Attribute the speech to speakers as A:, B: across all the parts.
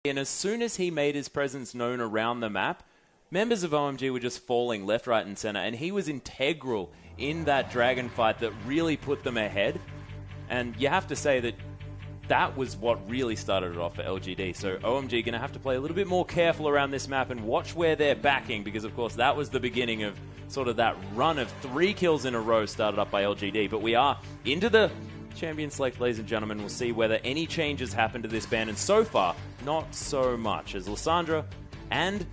A: And as soon as he made his presence known around the map, members of OMG were just falling left, right, and center. And he was integral in that dragon fight that really put them ahead. And you have to say that that was what really started it off for LGD. So OMG going to have to play a little bit more careful around this map and watch where they're backing, because of course that was the beginning of sort of that run of 3 kills in a row started up by LGD. But we are into the champion select, ladies and gentlemen. We'll see whether any changes happen to this ban, and so far, not so much, as Lissandra and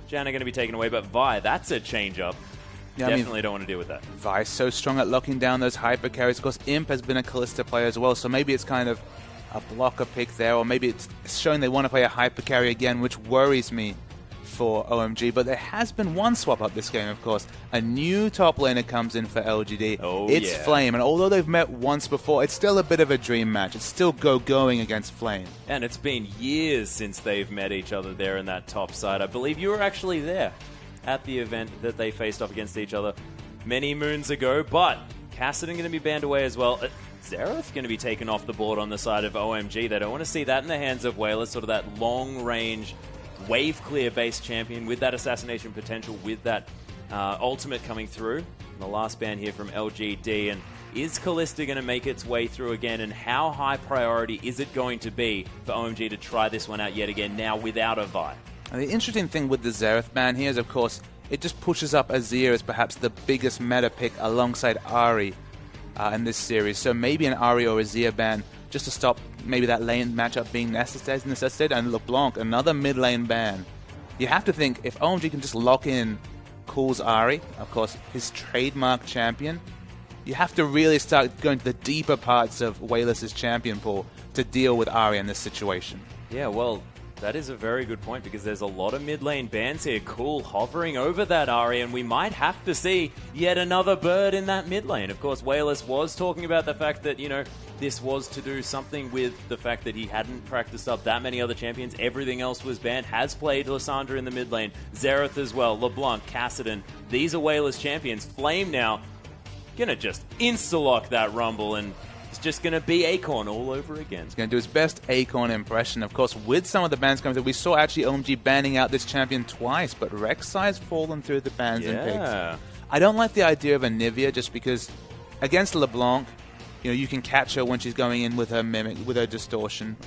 A: Jan are going to be taken away, but Vi, that's a change-up. Yeah, definitely don't want to deal with that.
B: Vi's so strong at locking down those hyper carries. Of course, Imp has been a Kalista player as well, so maybe it's kind of a blocker pick there, or maybe it's showing they want to play a hyper carry again, which worries me for OMG. But there has been one swap up this game, of course. A new top laner comes in for LGD. It's Flame, and although they've met once before, it's still a bit of a dream match. It's still going against Flame.
A: And it's been years since they've met each other there in that top side. I believe you were actually there at the event that they faced off against each other many moons ago. But Kassadin going to be banned away as well. Xerath going to be taken off the board on the side of OMG. They don't want to see that in the hands of We1less, sort of that long-range, wave-clear-based champion with that assassination potential, with that ultimate coming through. And the last ban here from LGD. And is Kalista going to make its way through again? And how high priority is it going to be for OMG to try this one out yet again, now without a Vi?
B: And the interesting thing with the Xerath ban here is, of course, it just pushes up Azir as perhaps the biggest meta pick alongside Ahri in this series. So maybe an Ahri or Azir ban just to stop maybe that lane matchup being necessitated. And LeBlanc, another mid lane ban. You have to think, if OMG can just lock in Cool's Ahri, of course, his trademark champion, you have to really start going to the deeper parts of We1less's champion pool to deal with Ahri in this situation.
A: Yeah, well, that is a very good point, because there's a lot of mid lane bans here. Cool hovering over that Ahri, and we might have to see yet another bird in that mid lane. Of course, We1less was talking about the fact that, you know, this was to do something with the fact that he hadn't practiced up that many other champions. Everything else was banned. Has played Lissandra in the mid lane. Xerath as well. LeBlanc, Kassadin. These are We1less champions. Flame now gonna just insta-lock that Rumble, and it's just going to be Acorn all over again.
B: He's going to do his best Acorn impression. Of course, with some of the bans coming through, we saw actually OMG banning out this champion twice, but Rek'Sai's fallen through the bans and picks. I don't like the idea of a Nivea, just because against LeBlanc, you know, you can catch her when she's going in with her Mimic, with her Distortion.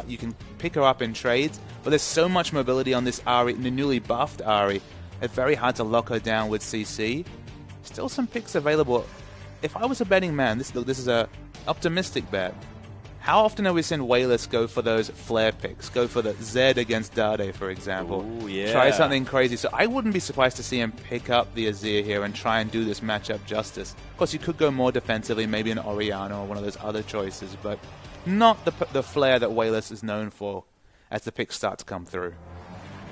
B: You can pick her up in trades, but there's so much mobility on this Ahri, the newly buffed Ahri. It's very hard to lock her down with CC. Still some picks available. If I was a betting man, this is a optimistic bet. How often have we seen We1less go for those flare picks? Go for the Zed against Dade, for example.
A: Ooh, yeah.
B: Try something crazy. So I wouldn't be surprised to see him pick up the Azir here and try and do this matchup justice. Of course, you could go more defensively, maybe an Orianna or one of those other choices, but not the flare that We1less is known for as the picks start to come through.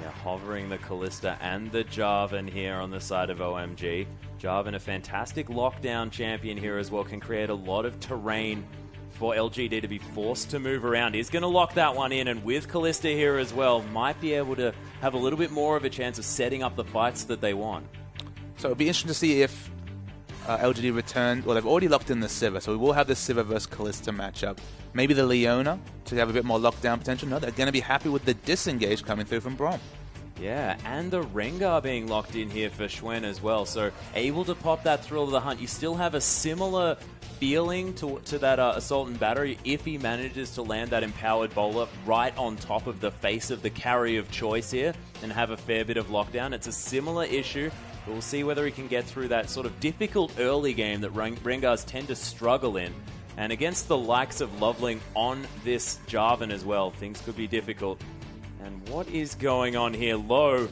A: Yeah, hovering the Kalista and the Jarvan here on the side of OMG. Jarvan, a fantastic lockdown champion here as well, can create a lot of terrain for LGD to be forced to move around. He's going to lock that one in, and with Kalista here as well, might be able to have a little bit more of a chance of setting up the fights that they want.
B: So it'll be interesting to see if LGD return. Well, they've already locked in the Sivir, so we will have the Sivir versus Kalista matchup. Maybe the Leona to have a bit more lockdown potential. No, they're going to be happy with the disengage coming through from Braum.
A: Yeah, and the Rengar being locked in here for Schwen as well. So able to pop that Thrill of the Hunt. You still have a similar feeling to that Assault and Battery if he manages to land that Empowered Bowler right on top of the face of the carry of choice here and have a fair bit of lockdown. It's a similar issue. But we'll see whether he can get through that sort of difficult early game that Rengars tend to struggle in. And against the likes of LoveLing on this Jarvan as well, things could be difficult. And what is going on here? Low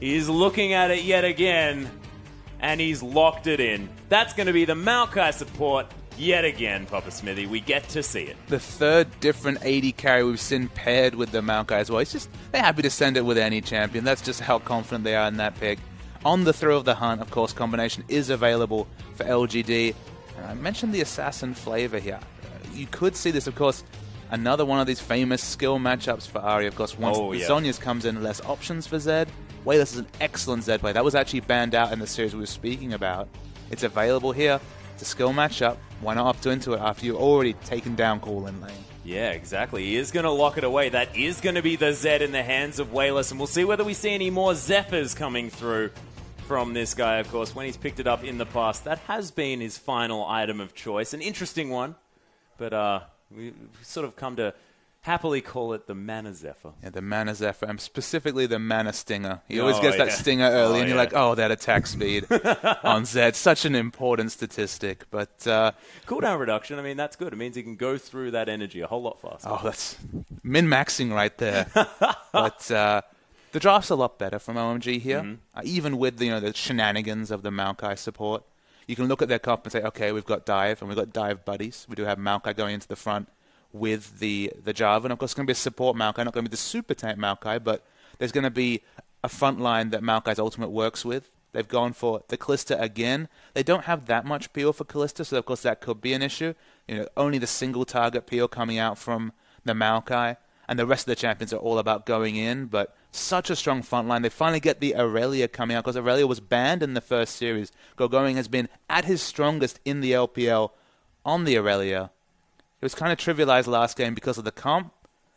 A: is looking at it yet again, and he's locked it in. That's going to be the Maokai support yet again, Papa Smithy. We get to see it.
B: The third different 80 carry we've seen paired with the Maokai as well. It's just, they're happy to send it with any champion. That's just how confident they are in that pick. On the Thrill of the Hunt, of course, combination is available for LGD. And I mentioned the Assassin flavor here. You could see this, of course, another one of these famous skill matchups for Ahri. Of course, once the Zhonya's comes in, less options for Zed. We1less is an excellent Zed play. That was actually banned out in the series we were speaking about. It's available here. It's a skill matchup. Why not opt into it after you've already taken down Cool in lane?
A: Yeah, exactly. He is going to lock it away. That is going to be the Zed in the hands of We1less, and we'll see whether we see any more Zephyrs coming through from this guy, of course. When he's picked it up in the past, that has been his final item of choice. An interesting one, but we've sort of come to happily call it the Mana Zephyr.
B: Yeah, the Mana Zephyr, and specifically the Mana Stinger. He always gets that Stinger early, and you're like, oh, that attack speed on Zed. Such an important statistic. But
A: cooldown reduction, I mean, that's good. It means he can go through that energy a whole lot faster.
B: Oh, that's min-maxing right there. But the draft's a lot better from OMG here, even with the shenanigans of the Maokai support. You can look at their comp and say, okay, we've got dive, and we've got dive buddies. We do have Maokai going into the front with the Jarvan. Of course, it's going to be a support Maokai, not going to be the super tank Maokai, but there's going to be a front line that Maokai's ultimate works with. They've gone for the Kalista again. They don't have that much peel for Kalista, so of course that could be an issue. Only the single target peel coming out from the Maokai, and the rest of the champions are all about going in, but such a strong front line. They finally get the Irelia coming out, because Irelia was banned in the first series. Gogoing has been at his strongest in the LPL on the Irelia. It was kind of trivialized last game because of the comp,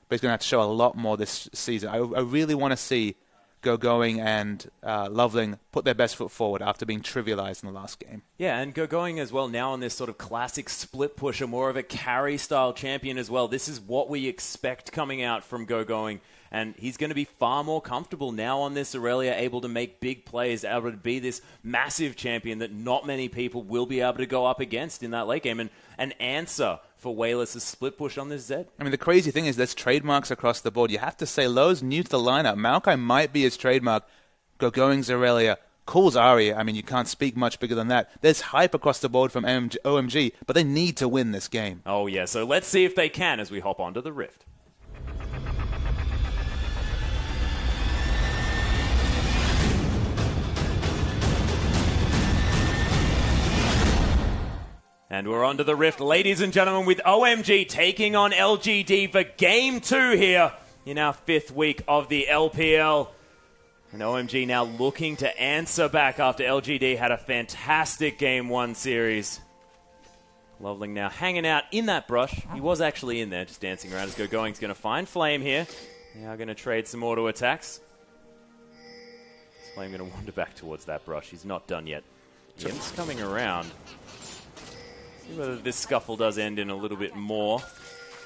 B: but he's going to have to show a lot more this season. I really want to see Gogoing and LoveLing put their best foot forward after being trivialized in the last game.
A: Yeah, and Gogoing as well now on this sort of classic split pusher, more of a carry-style champion as well. This is what we expect coming out from Gogoing, and he's going to be far more comfortable now on this Irelia, able to make big plays, able to be this massive champion that not many people will be able to go up against in that late game, and an answer for We1less' split push on this Zed.
B: I mean, the crazy thing is there's trademarks across the board. You have to say Lowe's new to the lineup. Maokai might be his trademark. Gogoing's Irelia. Cool's Ahri. I mean, you can't speak much bigger than that. There's hype across the board from OMG, but they need to win this game.
A: Oh, yeah. So let's see if they can as we hop onto the Rift. And we're on to the Rift, ladies and gentlemen, with OMG taking on LGD for Game 2 here in our 5th week of the LPL. And OMG now looking to answer back after LGD had a fantastic Game 1 series. LoveLing now hanging out in that brush. He was actually in there, just dancing around as Gogoing's going to find Flame here. Now going to trade some auto attacks. Is Flame going to wander back towards that brush? He's not done yet. Yim's coming around. See whether this scuffle does end in a little bit more.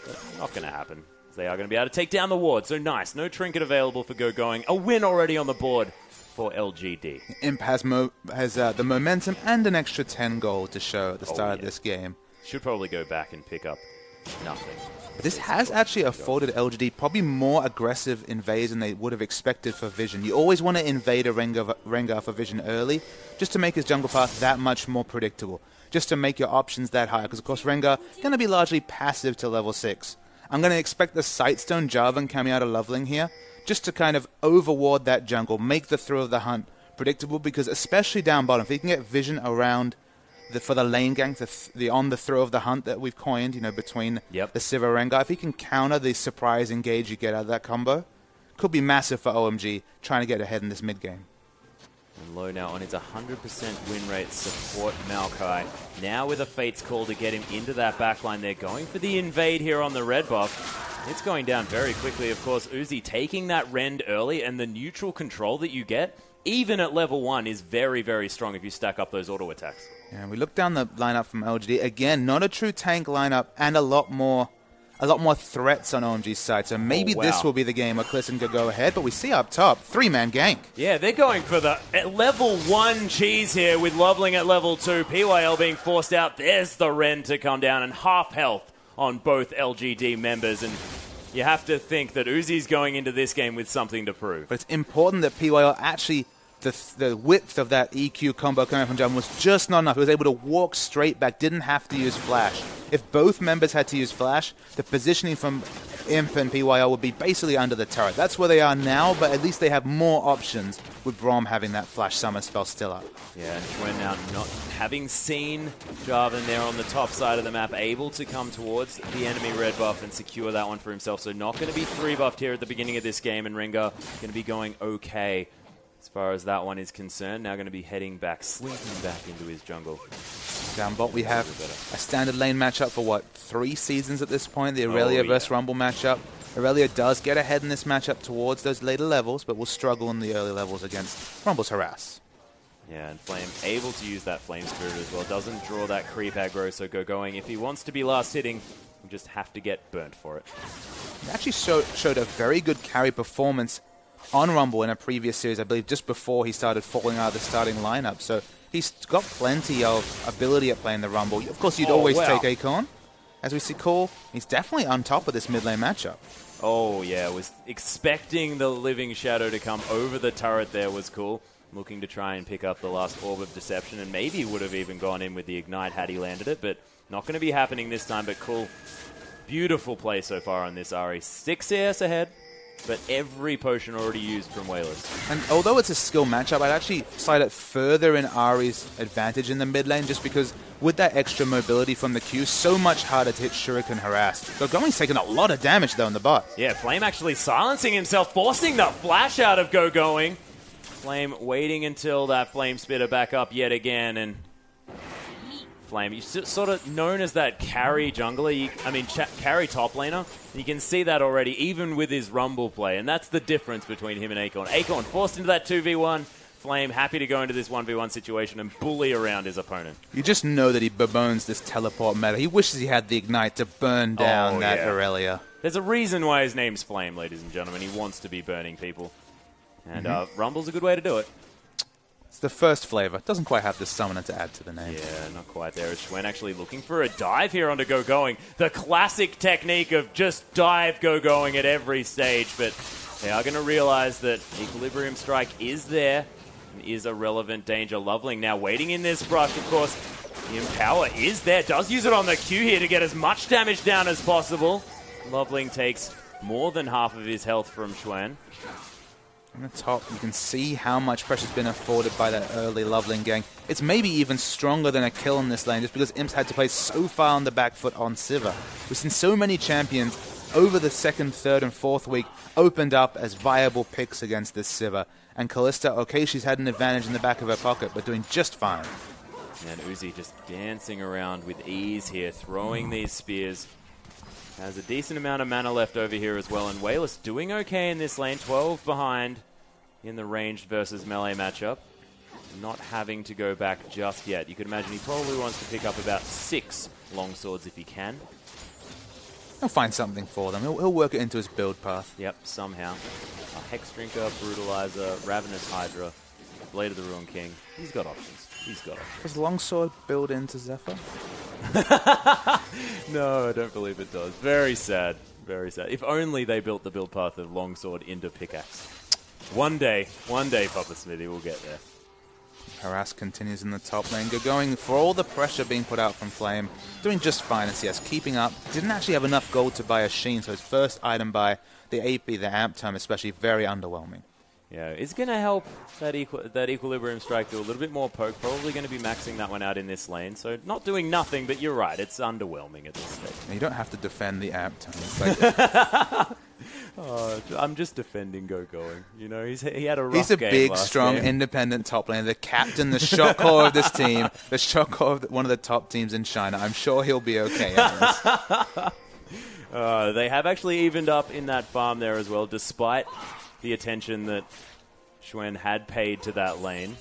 A: But not going to happen. They are going to be able to take down the ward. So nice. No trinket available for Gogoing. A win already on the board for LGD.
B: Imp has the momentum and an extra 10 gold to show at the start of this game.
A: Should probably go back and pick up nothing.
B: But this has actually afforded LGD probably more aggressive invades than they would have expected for Vision. You always want to invade a Rengar for Vision early, just to make his jungle path that much more predictable. Just to make your options that high, because of course Rengar going to be largely passive to level 6. I'm going to expect the Sightstone Jarvan coming out of LoveLing here, just to kind of overward that jungle, make the throw of the hunt predictable, because especially down bottom, if he can get Vision around for the lane gank, on the throw of the hunt that we've coined, between the Sivir Rengar, if he can counter the surprise engage you get out of that combo, could be massive for OMG trying to get ahead in this mid game.
A: And Low now on his 100% win rate support Maokai. Now with a Fate's Call to get him into that backline. They're going for the invade here on the red buff. It's going down very quickly, of course. Uzi taking that rend early, and the neutral control that you get, even at level 1, is very, very strong if you stack up those auto attacks.
B: Yeah, we look down the lineup from LGD. Again, not a true tank lineup, and a lot more threats on OMG's side. So maybe this will be the game where Kalista can go ahead. But we see up top, 3-man gank.
A: Yeah, they're going for the level 1 cheese here with LoveLing at level 2. PYL being forced out. There's the Rend to come down, and half health on both LGD members. And you have to think that Uzi's going into this game with something to prove.
B: But it's important that PYL actually, the width of that EQ combo coming from Jarvan was just not enough. He was able to walk straight back, didn't have to use Flash. If both members had to use Flash, the positioning from Imp and PYL would be basically under the turret. That's where they are now, but at least they have more options with Braum having that Flash summon spell still up.
A: Yeah, and Schwen now not having seen Jarvan there on the top side of the map, able to come towards the enemy red buff and secure that one for himself. So not going to be 3 buffed here at the beginning of this game, and Rengar going to be going okay as far as that one is concerned. Now going to be heading back, slinking back into his jungle.
B: Down bot, we have a standard lane matchup for, what, 3 seasons at this point? The Irelia versus Rumble matchup. Irelia does get ahead in this matchup towards those later levels, but will struggle in the early levels against Rumble's harass.
A: Yeah, and Flame able to use that Flame Spirit as well. Doesn't draw that creep aggro, so gogoing. If he wants to be last hitting, you just have to get burnt for it.
B: He actually showed a very good carry performance on Rumble in a previous series, I believe, just before he started falling out of the starting lineup. So he's got plenty of ability at playing the Rumble. Of course, you'd always take Acorn. As we see Cole, he's definitely on top of this mid lane matchup.
A: Oh, yeah, was expecting the Living Shadow to come over the turret there was cool. Looking to try and pick up the last Orb of Deception, and maybe would have even gone in with the Ignite had he landed it, but not going to be happening this time. But cool. Beautiful play so far on this Ahri. 6 CS ahead, but every potion already used from We1less.
B: And although it's a skill matchup, I'd actually side it further in Ahri's advantage in the mid lane, just because with that extra mobility from the Q, so much harder to hit Shuriken harass. Gogoing's taking a lot of damage, though, in the bot.
A: Yeah, Flame actually silencing himself, forcing the flash out of Gogoing. Flame waiting until that Flame Spitter back up yet again, and Flame, he's sort of known as that carry jungler, carry top laner. You can see that already, even with his Rumble play, and that's the difference between him and Acorn. Acorn forced into that 2v1, Flame happy to go into this 1v1 situation and bully around his opponent.
B: You just know that he bemoans this teleport meta. He wishes he had the Ignite to burn down that Irelia.
A: There's a reason why his name's Flame, ladies and gentlemen. He wants to be burning people. And Rumble's a good way to do it.
B: It's the first flavor. Doesn't quite have the summoner to add to the name.
A: Yeah, not quite there. Schwen actually looking for a dive here onto Gogoing. The classic technique of just dive Gogoing at every stage. But they are going to realize that Equilibrium Strike is there and is a relevant danger. LoveLing now waiting in this brush, of course. The Empower is there. Does use it on the Q here to get as much damage down as possible. LoveLing takes more than half of his health from Schwen.
B: On the top, you can see how much pressure's been afforded by that early LoveLing gang. It's maybe even stronger than a kill in this lane, just because Imps had to play so far on the back foot on Sivir. We've seen so many champions over the 2nd, 3rd, and 4th week opened up as viable picks against this Sivir. And Kalista, okay, she's had an advantage in the back of her pocket, but doing just fine.
A: And Uzi just dancing around with ease here, throwing these spears. Has a decent amount of mana left over here as well, and We1less doing okay in this lane, 12 behind in the ranged versus melee matchup. Not having to go back just yet. You could imagine he probably wants to pick up about 6 longswords if he can.
B: He'll find something for them. He'll work it into his build path.
A: Yep, somehow. A Hex Drinker, Brutalizer, Ravenous Hydra, Blade of the Ruin King. He's got options. He's got options.
B: Does Longsword build into Zephyr?
A: No, I don't believe it does. Very sad. Very sad. If only they built the build path of Longsword into Pickaxe. One day, Papa Smithy will get there.
B: Harass continues in the top lane. Gogoing, for all the pressure being put out from Flame, doing just fine in CS, keeping up. Didn't actually have enough gold to buy a Sheen, so his first item buy, the AP, the amp term especially, very underwhelming.
A: Yeah, it's going to help that Equilibrium Strike do a little bit more poke. Probably going to be maxing that one out in this lane. So not doing nothing, but you're right. It's underwhelming at this stage.
B: You don't have to defend the amp term. It's like
A: I'm just defending Gogoing. You know, he had a rough
B: He's a
A: game
B: big,
A: last
B: strong,
A: game.
B: independent top laner, the captain, the shot caller of this team, the shot caller of one of the top teams in China. I'm sure he'll be okay at this.
A: They have actually evened up in that farm there as well, despite the attention that Schwen had paid to that lane.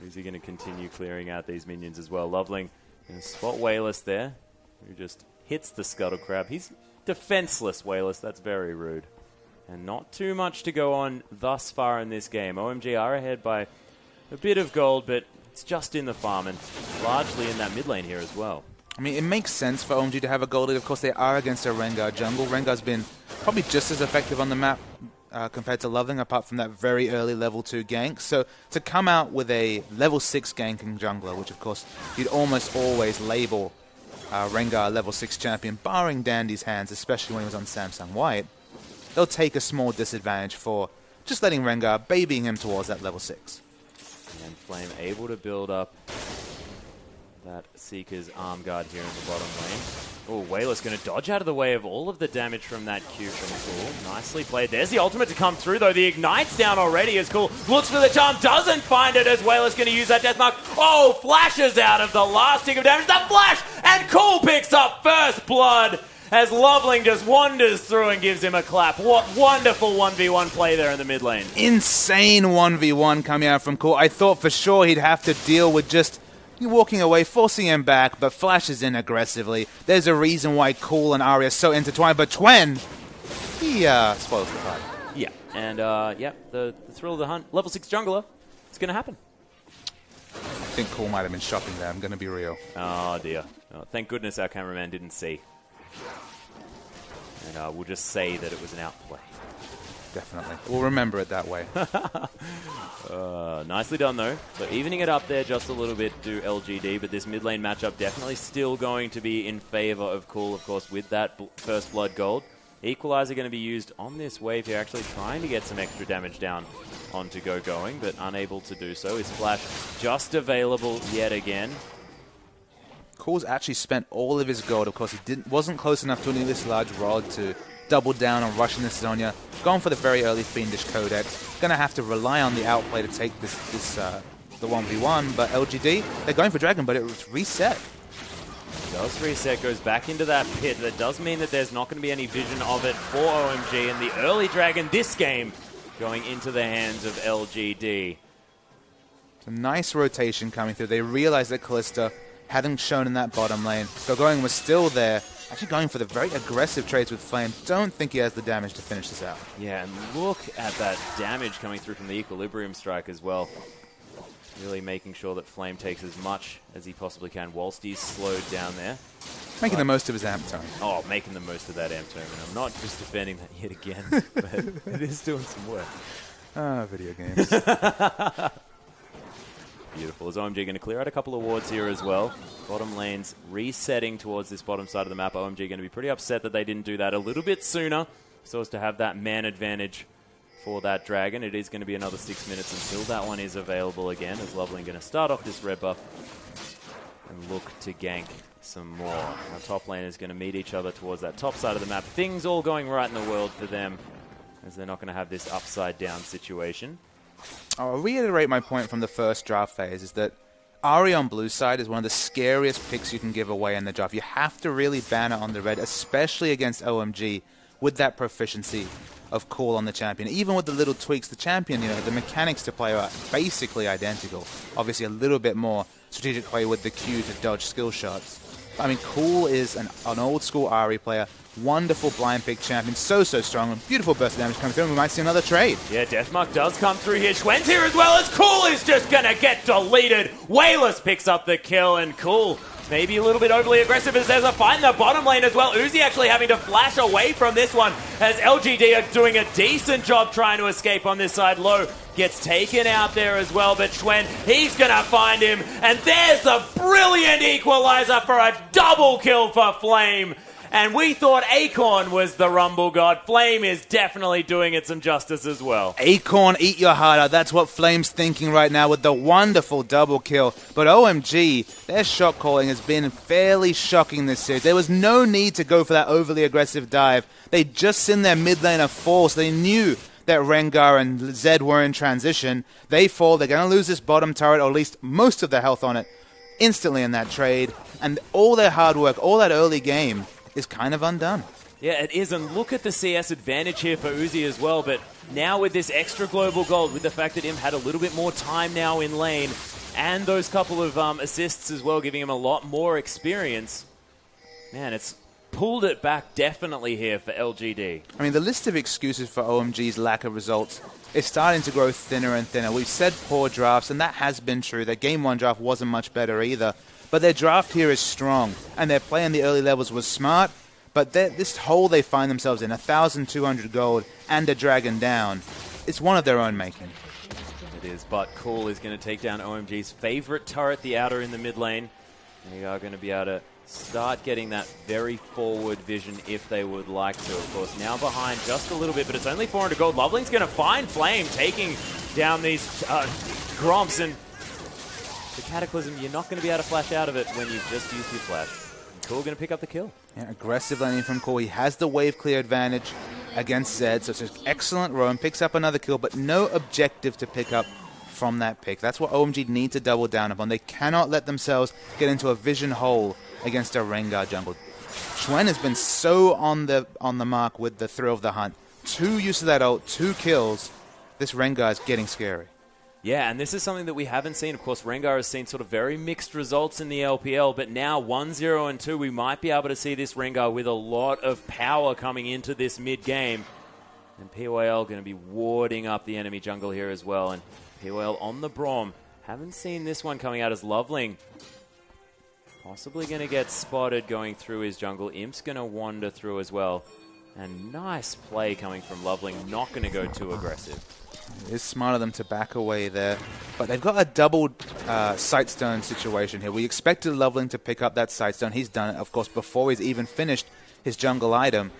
A: Is he going to continue clearing out these minions as well? LoveLing going to spot We1less there, who just hits the Scuttle Crab. He's defenseless, We1less. That's very rude. And not too much to go on thus far in this game. OMG are ahead by a bit of gold, but it's just in the farm and largely in that mid lane here as well.
B: I mean, it makes sense for OMG to have a gold lead. Of course, they are against a Rengar jungle. Rengar's been probably just as effective on the map compared to LoveLing, apart from that very early level 2 gank. So to come out with a level 6 ganking jungler, which of course you'd almost always label Rengar level 6 champion, barring Dandy's hands, especially when he was on Samsung White, they'll take a small disadvantage for just letting Rengar, babying him towards that level 6.
A: And Flame able to build up that Seeker's arm guard here in the bottom lane. Oh, We1less going to dodge out of the way of all of the damage from that Q from Cool. Nicely played. There's the ultimate to come through, though. The Ignite's down already as Cool looks for the charm, doesn't find it as We1less going to use that death mark. Oh, flashes out of the last tick of damage. The flash! And Cool picks up first blood as LoveLing just wanders through and gives him a clap. What wonderful 1v1 play there in the mid lane.
B: Insane 1v1 coming out from Cool. I thought for sure he'd have to deal with just walking away, forcing him back, but flashes in aggressively. There's a reason why Cool and Ahri are so intertwined, but Twen, he spoils the party.
A: Yeah, and yeah, the thrill of the hunt. Level 6 jungler, it's going to happen.
B: I think Cool might have been shopping there, I'm going to be real.
A: Oh dear. Oh, thank goodness our cameraman didn't see. And we'll just say that it was an outplay.
B: Definitely. We'll remember it that way.
A: Nicely done, though. So evening it up there just a little bit to LGD, but this mid lane matchup definitely still going to be in favor of Cool, of course, with that first blood gold. Equalizer going to be used on this wave here, actually trying to get some extra damage down onto gogoing, but unable to do so. His flash just available yet again.
B: Cool's actually spent all of his gold. Of course, he wasn't close enough to this large rod to double down on rushing this Zhonya. Going for the very early Fiendish Codex. Going to have to rely on the outplay to take the 1v1. But LGD, they're going for Dragon, but it was reset.
A: It does reset, goes back into that pit. That does mean that there's not going to be any vision of it for OMG. And the early Dragon this game going into the hands of LGD.
B: It's a nice rotation coming through. They realize that Kalista hadn't shown in that bottom lane. Gogoing was still there, actually going for the very aggressive trades with Flame. Don't think he has the damage to finish this out.
A: Yeah, and look at that damage coming through from the Equilibrium Strike as well. Really making sure that Flame takes as much as he possibly can whilst he's slowed down there.
B: Making the most of his amp tone.
A: Oh, making the most of that amp tone. And I'm not just defending that yet again, but it is doing some work.
B: Ah, video games.
A: Beautiful. Is OMG going to clear out a couple of wards here as well? Bottom lane's resetting towards this bottom side of the map. OMG going to be pretty upset that they didn't do that a little bit sooner so as to have that man advantage for that Dragon. It is going to be another 6 minutes until that one is available again, as LoveLing going to start off this red buff and look to gank some more. Our top lane is going to meet each other towards that top side of the map. Things all going right in the world for them, as they're not going to have this upside down situation.
B: I'll reiterate my point from the first draft phase, is that Ahri on blue side is one of the scariest picks you can give away in the draft. You have to really ban it on the red, especially against OMG, with that proficiency of Cool on the champion. Even with the little tweaks, the champion, you know, the mechanics to play are basically identical. Obviously a little bit more strategic play with the Q to dodge skill shots. I mean, Cool is an old school Ahri player. Wonderful blind pick champion, so strong, and beautiful burst of damage coming through, and we might see another trade.
A: Yeah, Deathmark does come through here. Schwen's here as well, as Cool is just gonna get deleted. We1less picks up the kill, and Cool maybe a little bit overly aggressive as there's a fight in the bottom lane as well. Uzi actually having to flash away from this one, as LGD are doing a decent job trying to escape on this side. Low gets taken out there as well, but Schwen, he's gonna find him, and there's the brilliant equalizer for a double kill for Flame. And we thought Acorn was the Rumble God. Flame is definitely doing it some justice as well.
B: Acorn, eat your heart out. That's what Flame's thinking right now with the wonderful double kill. But OMG, their shot calling has been fairly shocking this series. There was no need to go for that overly aggressive dive. They just seen their mid laner fall, so they knew that Rengar and Zed were in transition. They fall. They're going to lose this bottom turret, or at least most of their health on it, instantly in that trade. And all their hard work, all that early game, is kind of undone.
A: Yeah, it is, and look at the CS advantage here for Uzi as well, but now with this extra global gold, with the fact that him had a little bit more time now in lane, and those couple of assists as well, giving him a lot more experience, man, it's pulled it back definitely here for LGD.
B: I mean, the list of excuses for OMG's lack of results is starting to grow thinner and thinner. We've said poor drafts, and that has been true. Their Game 1 draft wasn't much better either. But their draft here is strong, and their play in the early levels was smart, but this hole they find themselves in, 1,200 gold and a Dragon down, it's one of their own making.
A: It is, but Cool is going to take down OMG's favorite turret, the outer in the mid lane. They are going to be able to start getting that very forward vision if they would like to, of course. Now behind just a little bit, but it's only 400 gold. LoveLing's going to find Flame, taking down these Gromps, and the Cataclysm, you're not going to be able to flash out of it when you've just used your flash. And Cool going to pick up the kill.
B: Yeah, aggressive laning from Core. He has the wave clear advantage against Zed, so it's an excellent roam. Picks up another kill, but no objective to pick up from that pick. That's what OMG need to double down upon. They cannot let themselves get into a vision hole against a Rengar jungle. Schwen has been so on the mark with the thrill of the hunt. 2 use of that ult, 2 kills. This Rengar is getting scary.
A: Yeah, and this is something that we haven't seen. Of course, Rengar has seen sort of very mixed results in the LPL, but now 1-0 and 2, we might be able to see this Rengar with a lot of power coming into this mid-game. And PYL going to be warding up the enemy jungle here as well. And PYL on the Braum. Haven't seen this one coming out as LoveLing. Possibly going to get spotted going through his jungle. Imp's going to wander through as well. And nice play coming from LoveLing. Not going to go too aggressive.
B: It is smart of them to back away there. But they've got a doubled Sightstone situation here. We expected LoveLing to pick up that Sightstone. He's done it, of course, before he's even finished his jungle item.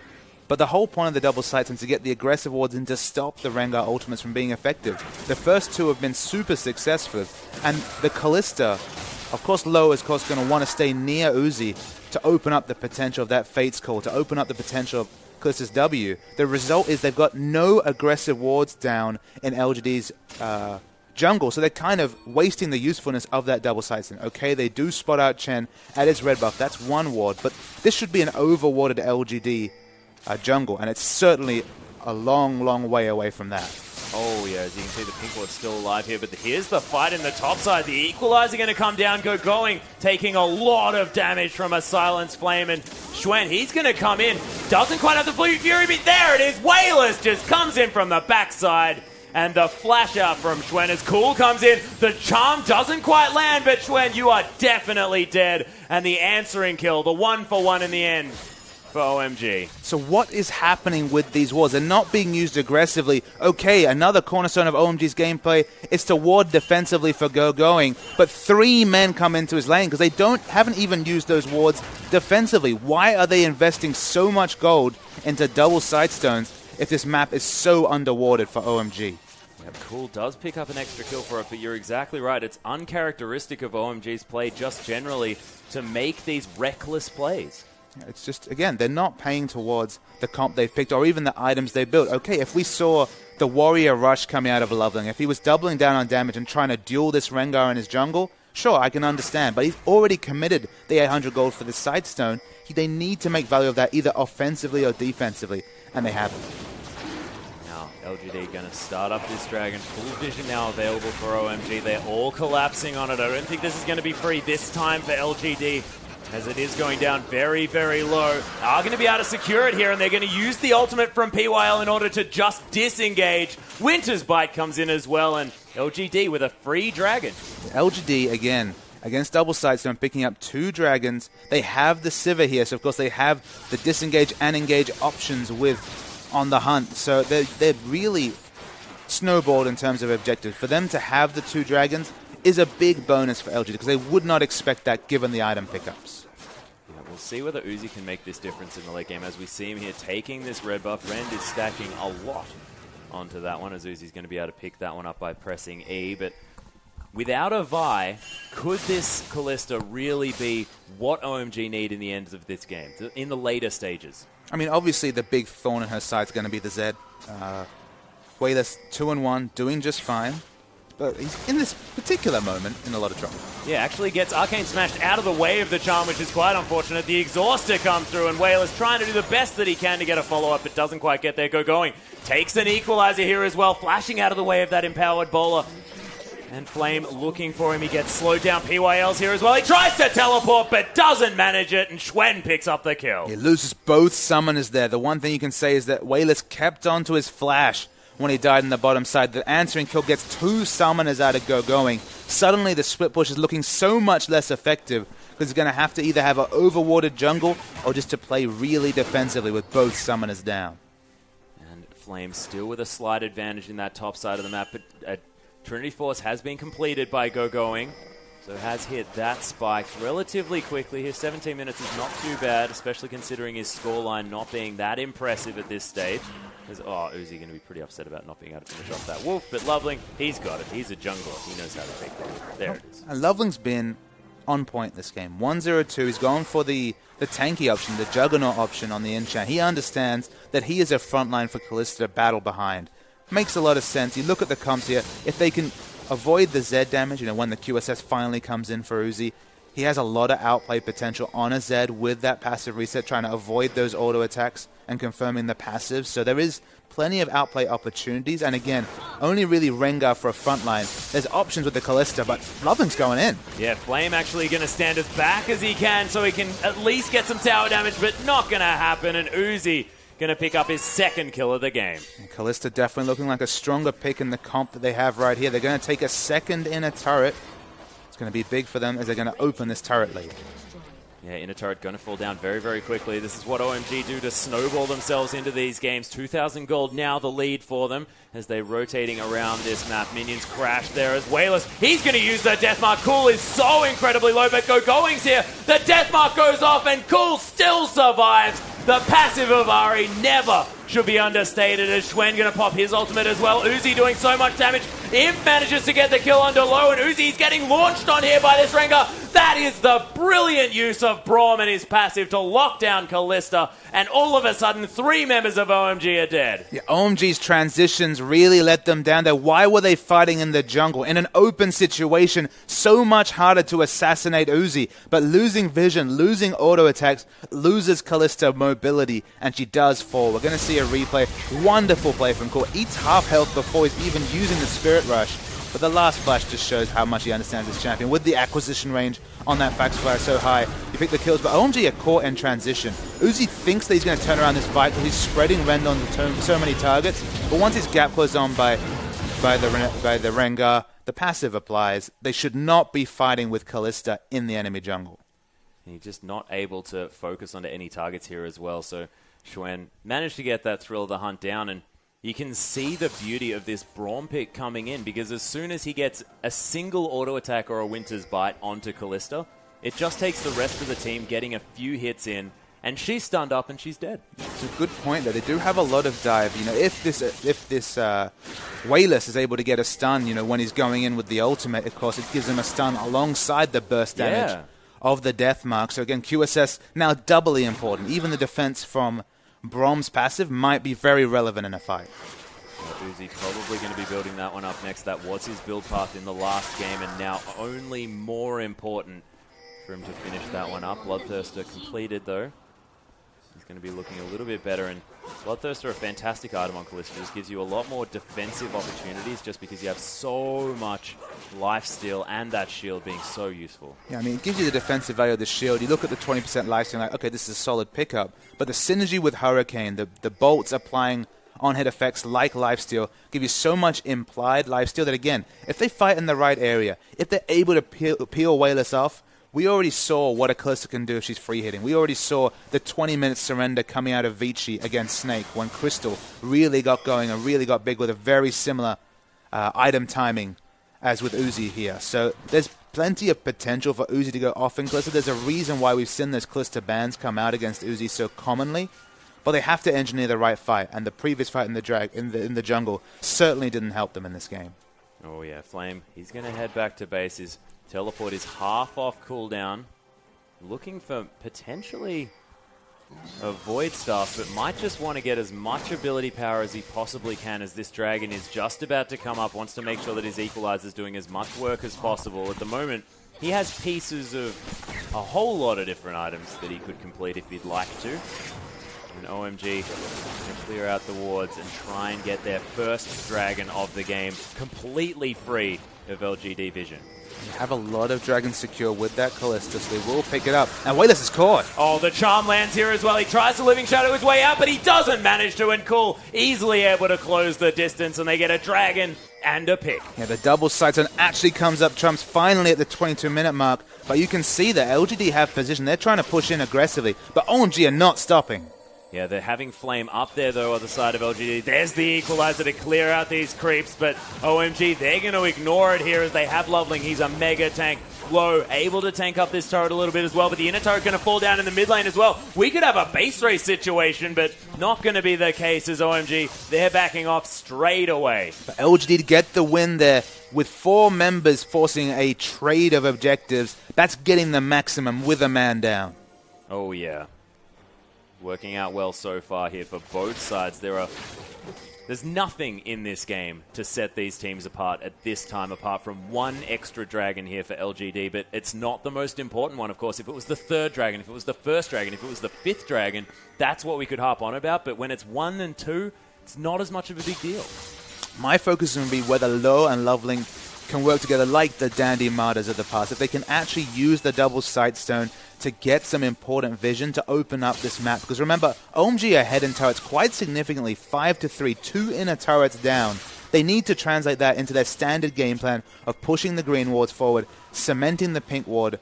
B: But the whole point of the double Sightstone is to get the aggressive wards in to stop the Rengar ultimates from being effective. The first 2 have been super successful. And the Kalista, of course, Low is of course going to want to stay near Uzi to open up the potential of that Fate's Call, to open up the potential of Kalista's W. The result is they've got no aggressive wards down in LGD's jungle, so they're kind of wasting the usefulness of that double Sightstone. Okay, they do spot out Chen at his red buff. That's 1 ward, but this should be an over-warded LGD jungle, and it's certainly a long, long way away from that.
A: Oh, yeah, as you can see, the pink ward's still alive here, but here's the fight in the top side. The equalizer going to come down, gogoing, taking a lot of damage from a Silence Flame, and Schwen, he's going to come in. Doesn't quite have the Fury, but there it is. We1less just comes in from the backside, and the flash out from Schwen as Cool comes in. The charm doesn't quite land, but Schwen, you are definitely dead, and the answering kill, the 1-for-1 in the end for OMG.
B: So what is happening with these wards? They're not being used aggressively. Okay, another cornerstone of OMG's gameplay is to ward defensively for gogoing, but 3 men come into his lane because they haven't even used those wards defensively. Why are they investing so much gold into double Sightstones if this map is so underwarded for OMG?
A: Yep, Cool does pick up an extra kill for it, but you're exactly right. It's uncharacteristic of OMG's play just generally to make these reckless plays.
B: It's just, again, they're not paying towards the comp they've picked or even the items they built. Okay, if we saw the Warrior Rush coming out of LoveLing, if he was doubling down on damage and trying to duel this Rengar in his jungle, sure, I can understand. But he's already committed the 800 gold for the Sightstone. They need to make value of that either offensively or defensively, and they haven't.
A: Now, LGD going to start up this dragon. Full vision now available for OMG. They're all collapsing on it. I don't think this is going to be free this time for LGD, as it is going down very, very low. Are going to be able to secure it here, and they're going to use the ultimate from PYL in order to just disengage. Winter's Bite comes in as well, and LGD with a free dragon.
B: LGD, again, against double Sightstone, picking up 2 dragons. They have the Sivir here, so of course they have the disengage and engage options with on the hunt. So they're really snowballed in terms of objectives. For them to have the 2 dragons is a big bonus for LGD, because they would not expect that given the item pickups.
A: We'll see whether Uzi can make this difference in the late game. As we see him here taking this red buff, Rend is stacking a lot onto that one, as Uzi's going to be able to pick that one up by pressing E. But without a Vi, could this Kalista really be what OMG need in the end of this game, in the later stages?
B: I mean, obviously the big thorn in her side is going to be the Zed. We1less 2-1, doing just fine. But he's in this particular moment in a lot of trouble.
A: Yeah, actually gets Arcane smashed out of the way of the charm, which is quite unfortunate. The Exhauster comes through, and We1less trying to do the best that he can to get a follow-up, but doesn't quite get there. Gogoing takes an equalizer here as well, flashing out of the way of that empowered bowler. And Flame looking for him. He gets slowed down. PYL's here as well. He tries to teleport, but doesn't manage it, and Schwen picks up the kill.
B: He loses both summoners there. The one thing you can say is that We1less kept onto his flash when he died in the bottom side. The answering kill gets 2 summoners out of gogoing. Suddenly the split push is looking so much less effective, because he's going to have to either have an overwarded jungle or just to play really defensively with both summoners down.
A: And Flame still with a slight advantage in that top side of the map, but Trinity Force has been completed by gogoing, so has hit that spike relatively quickly. His 17 minutes is not too bad, especially considering his scoreline not being that impressive at this stage. Uzi going to be pretty upset about not being able to finish off that wolf, but LoveLing, he's got it. He's a jungler. He knows how to take that. There it is.
B: And LoveLing's been on point this game. 1-0-2, he's going for the tanky option, the Juggernaut option on the enchant. He understands that he is a frontline for Kalista to battle behind. Makes a lot of sense. You look at the comps here. If they can avoid the Zed damage, when the QSS finally comes in for Uzi, he has a lot of outplay potential on a Zed with that passive reset, trying to avoid those auto attacks and confirming the passive. So there is plenty of outplay opportunities, and again, only really Rengar for a frontline. There's options with the Kalista, but LoveLing's going in.
A: Yeah, Flame actually going to stand as back as he can so he can at least get some tower damage, but not going to happen, and Uzi going to pick up his second kill of the game.
B: And Kalista definitely looking like a stronger pick in the comp that they have right here. They're going to take a second inner turret. It's going to be big for them as they're going to open this turret lead.
A: Yeah, inner turret going to fall down very, very quickly. This is what OMG do to snowball themselves into these games. 2,000 gold now the lead for them as they're rotating around this map. Minions crash there as We1less. He's going to use the death mark. Cool is so incredibly low, but gogoing's here. The death mark goes off and Cool still survives. The passive of Ahri never should be understated as Xuen going to pop his ultimate as well. Uzi doing so much damage. Imp manages to get the kill under low, and Uzi's getting launched on here by this Rengar. That is the brilliant use of Braum and his passive to lock down Kalista, and all of a sudden, 3 members of OMG are dead.
B: Yeah, OMG's transitions really let them down there. Why were they fighting in the jungle? In an open situation, so much harder to assassinate Uzi, but losing vision, losing auto attacks, loses Kalista mobility, and she does fall. We're going to see a replay. Wonderful play from Cool. Eats half health before he's even using the Spirit Rush. But the last flash just shows how much he understands his champion. With the acquisition range on that Fax Fire so high, you pick the kills, but OMG are caught in transition. Uzi thinks that he's going to turn around this fight because he's spreading Rend on so many targets, but once his gap closed on by the Rengar, the passive applies. They should not be fighting with Kalista in the enemy jungle.
A: He's just not able to focus onto any targets here as well, so Xuen managed to get that Thrill of the Hunt down, and you can see the beauty of this Braum pick coming in, because as soon as he gets a single auto attack or a Winter's Bite onto Kalista, it just takes the rest of the team getting a few hits in, and she's stunned up and she's dead.
B: It's a good point there. They do have a lot of dive. If this We1less is able to get a stun, when he's going in with the ultimate, of course, it gives him a stun alongside the burst damage of the death mark. So again, QSS now doubly important. Even the defense from Braum's passive might be very relevant in a fight.
A: Uzi probably going to be building that one up next. That was his build path in the last game, and now only more important for him to finish that one up. Bloodthirster completed, though. He's going to be looking a little bit better, and Bloodthirster, a fantastic item on Kalista, just gives you a lot more defensive opportunities just because you have so much lifesteal and that shield being so useful. Yeah,
B: it gives you the defensive value of the shield. You look at the 20% lifesteal, like, okay, this is a solid pickup, but the synergy with Hurricane, the bolts applying on-hit effects like lifesteal give you so much implied lifesteal that, again, if they fight in the right area, if they're able to peel We1less off, we already saw what a Kalista can do if she's free hitting. We already saw the 20-minute surrender coming out of Vici against Snake when Crystal really got going and really got big with a very similar item timing as with Uzi here. So there's plenty of potential for Uzi to go off in Kalista. There's a reason why we've seen those Kalista bans come out against Uzi so commonly. But they have to engineer the right fight, and the previous fight in the jungle certainly didn't help them in this game.
A: Oh yeah, Flame, he's going to head back to base. His teleport is half off cooldown. Looking for potentially a Void Staff, but might just want to get as much ability power as he possibly can, as this dragon is just about to come up. Wants to make sure that his Equalizer is doing as much work as possible. At the moment, he has pieces of a whole lot of different items that he could complete if he'd like to. And OMG can clear out the wards and try and get their first dragon of the game completely free of LGD vision.
B: You have a lot of dragons secure with that Kalista, so they will pick it up. And We1less is caught.
A: Oh, the charm lands here as well. He tries to Living Shadow his way out, but he doesn't manage to, and Cool easily able to close the distance, and they get a dragon and a pick.
B: Yeah, the double sights actually comes up trumps finally at the 22-minute mark, but you can see that LGD have position. They're trying to push in aggressively, but OMG are not stopping.
A: Yeah, they're having Flame up there, though, on the side of LGD. There's the equalizer to clear out these creeps, but OMG, they're going to ignore it here as they have LoveLing. He's a mega tank. Luo able to tank up this turret a little bit as well, but the inner turret going to fall down in the mid lane as well. We could have a base race situation, but not going to be the case as OMG, they're backing off straight away.
B: But LGD to get the win there with 4 members forcing a trade of objectives. That's getting the maximum with a man down.
A: Oh, yeah. Working out well so far here for both sides. There's nothing in this game to set these teams apart at this time, apart from one extra dragon here for LGD, but it's not the most important one, of course. If it was the 3rd dragon, if it was the 1st dragon, if it was the 5th dragon, that's what we could harp on about, but when it's 1 and 2, it's not as much of a big deal.
B: My focus is going to be whether Luo and LoveLing can work together like the Dandy Martyrs of the past, if they can actually use the double Sightstone to get some important vision to open up this map. Because remember, OMG ahead in turrets quite significantly, 5-3, 2 inner turrets down. They need to translate that into their standard game plan of pushing the green wards forward, cementing the pink wards,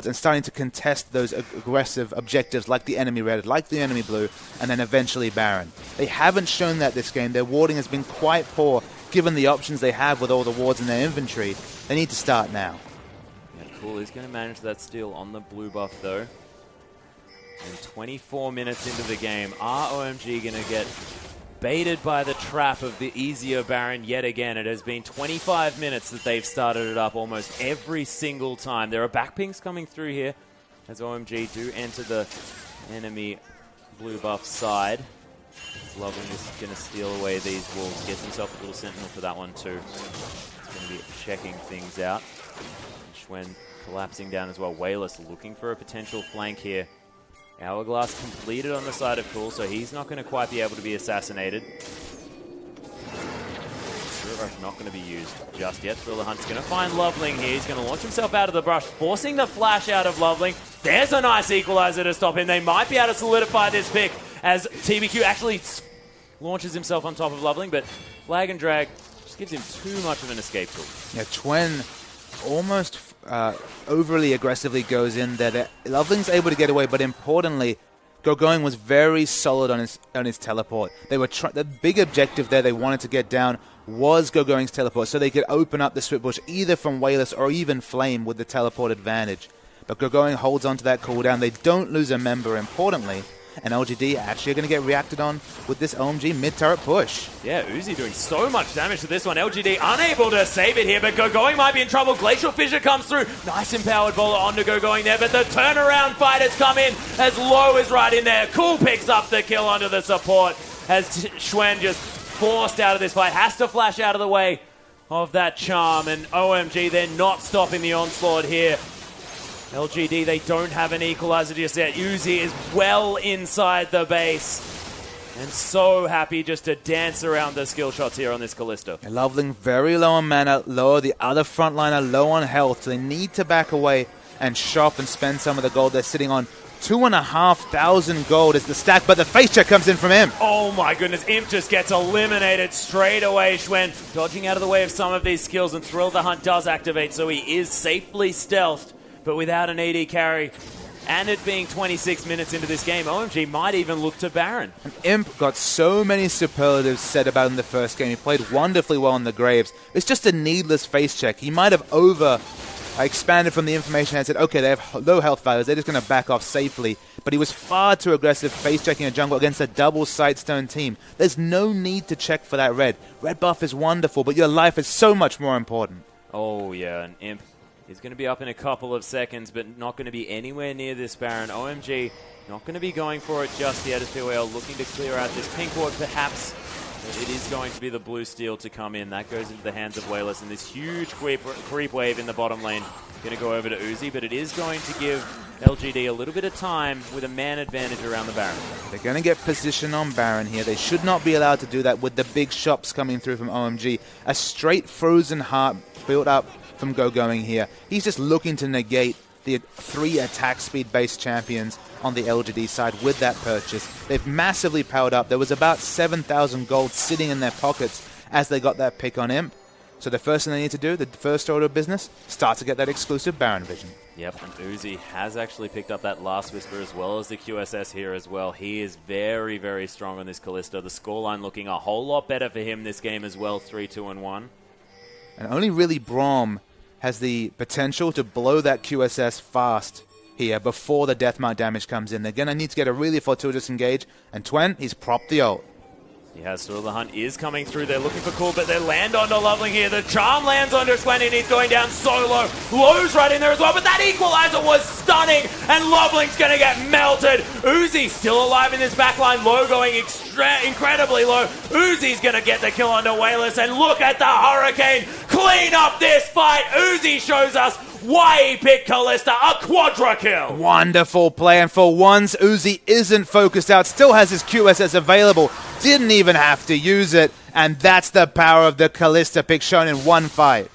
B: and starting to contest those aggressive objectives like the enemy red, like the enemy blue, and then eventually Baron. They haven't shown that this game. Their warding has been quite poor, given the options they have with all the wards in their inventory. They need to start now.
A: Cool, he's going to manage that steal on the blue buff, though. And 24 minutes into the game, are OMG going to get baited by the trap of the easier Baron yet again? It has been 25 minutes that they've started it up almost every single time. There are backpings coming through here as OMG do enter the enemy blue buff side. LoveLing is going to steal away these wolves, gets himself a little sentinel for that one too. He's going to be checking things out. When collapsing down as well. We1less looking for a potential flank here. Hourglass completed on the side of Cool, so he's not going to quite be able to be assassinated. Spirit Rush not going to be used just yet. Thriller Hunt's going to find LoveLing here. He's going to launch himself out of the brush, forcing the flash out of LoveLing. There's a nice equalizer to stop him. They might be able to solidify this pick as TBQ actually launches himself on top of LoveLing, but Flag and Drag just gives him too much of an escape tool.
B: Yeah, Twen almost overly aggressively goes in there. LoveLing's able to get away, but importantly, gogoing was very solid on his teleport. They were the big objective there they wanted to get down was gogoing's teleport, so they could open up the split push either from We1less or even Flame with the teleport advantage. But gogoing holds onto that cooldown. They don't lose a member, importantly. And LGD actually are going to get reacted on with this OMG mid-turret push.
A: Yeah, Uzi doing so much damage to this one. LGD unable to save it here, but gogoing might be in trouble. Glacial Fissure comes through. Nice empowered bowler onto gogoing there, but the turnaround fighters come in as Luo is right in there. Cool picks up the kill onto the support as Xuen just forced out of this fight. Has to flash out of the way of that charm, and OMG, they're not stopping the onslaught here. LGD, they don't have an equalizer just yet. Uzi is well inside the base. And so happy just to dance around the skill shots here on this Kalista.
B: LoveLing very low on mana, low. The other frontliner low on health. So they need to back away and shop and spend some of the gold they're sitting on. 2,500 gold is the stack, but the face check comes in from Imp.
A: Oh my goodness, Imp just gets eliminated straight away. Xuen dodging out of the way of some of these skills, and Thrill the Hunt does activate, so he is safely stealthed. But without an AD carry, and it being 26 minutes into this game, OMG might even look to Baron.
B: And Imp got so many superlatives said about him in the first game. He played wonderfully well in the Graves. It's just a needless face check. He might have expanded from the information and said, okay, they have low health values, they're just going to back off safely. But he was far too aggressive face checking a jungle against a double Sightstone team. There's no need to check for that red. Red buff is wonderful, but your life is so much more important.
A: Oh yeah, and Imp is going to be up in a couple of seconds, but not going to be anywhere near this Baron. OMG not going to be going for it just yet as POL looking to clear out this pink ward perhaps. But it is going to be the blue steel to come in. That goes into the hands of We1less, and this huge creep wave in the bottom lane going to go over to Uzi, but it is going to give LGD a little bit of time with a man advantage around the Baron.
B: They're going to get position on Baron here. They should not be allowed to do that with the big shops coming through from OMG. A straight frozen heart built up from gogoing here. He's just looking to negate the 3 attack speed based champions on the LGD side with that purchase. They've massively powered up. There was about 7,000 gold sitting in their pockets as they got that pick on Imp. So the first thing they need to do, the first order of business, start to get that exclusive Baron vision.
A: Yep, and Uzi has actually picked up that last Whisper as well as the QSS here as well. He is very, very strong on this Kalista. The scoreline looking a whole lot better for him this game as well, 3-2-1.
B: And only really Braum has the potential to blow that QSS fast here before the deathmark damage comes in. They're going to need to get a really fortuitous engage, and Twen, he's propped the ult.
A: He has Thrill of the Hunt is coming through. They're looking for cool, but they land onto LoveLing here. The charm lands onto Swen, and he's going down so low. Lowe's right in there as well, but that equalizer was stunning, and LoveLing's going to get melted. Uzi still alive in this backline. Low going incredibly low. Uzi's going to get the kill onto We1less, and look at the Hurricane clean up this fight. Uzi shows us why he picked Kalista, a quadra kill.
B: Wonderful play, and for once, Uzi isn't focused out, still has his QSS available, didn't even have to use it, and that's the power of the Kalista pick shown in one fight.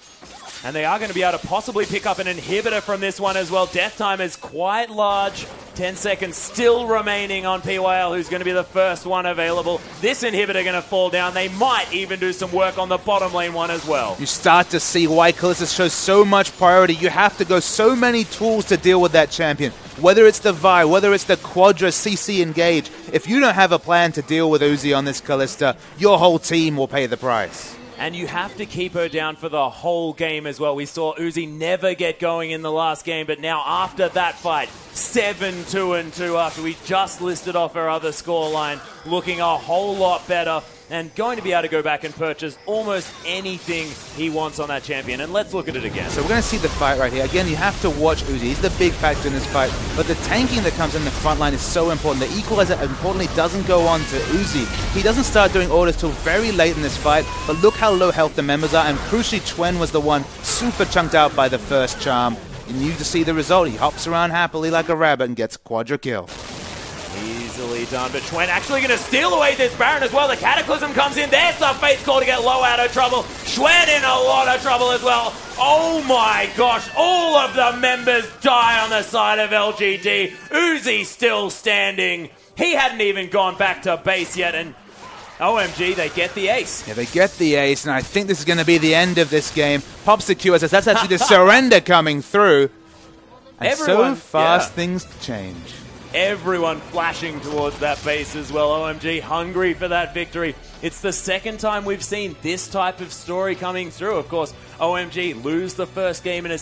A: And they are going to be able to possibly pick up an inhibitor from this one as well. Death time is quite large. 10 seconds still remaining on PYL, who's going to be the first one available. This inhibitor going to fall down. They might even do some work on the bottom lane one as well.
B: You start to see why Kalista shows so much priority. You have to go so many tools to deal with that champion. Whether it's the Vi, whether it's the Quadra CC engage. If you don't have a plan to deal with Uzi on this Kalista, your whole team will pay the price.
A: And you have to keep her down for the whole game as well. We saw Uzi never get going in the last game, but now after that fight, 7-2-2 after we just listed off her other scoreline, looking a whole lot better and going to be able to go back and purchase almost anything he wants on that champion. And let's look at it again.
B: So we're going to see the fight right here. Again, you have to watch Uzi. He's the big factor in this fight, but the tanking that comes in the front line is so important. The equalizer, importantly, doesn't go on to Uzi. He doesn't start doing orders till very late in this fight, but look how low health the members are, and crucially, Twen was the one super chunked out by the first charm. And you just see the result. He hops around happily like a rabbit and gets quadra kill.
A: Easily done, but Schwen actually going to steal away this Baron as well. The Cataclysm comes in. There's the Fate's Call to get Low out of trouble. Schwen in a lot of trouble as well. Oh my gosh, all of the members die on the side of LGD. Uzi still standing. He hadn't even gone back to base yet, and OMG, they get the ace.
B: Yeah, they get the ace, and I think this is going to be the end of this game. Pops the QSS. That's actually the surrender coming through. And
A: Everyone,
B: so fast things change.
A: Everyone flashing towards that base as well. OMG hungry for that victory. It's the second time we've seen this type of story coming through. Of course, OMG lose the first game in a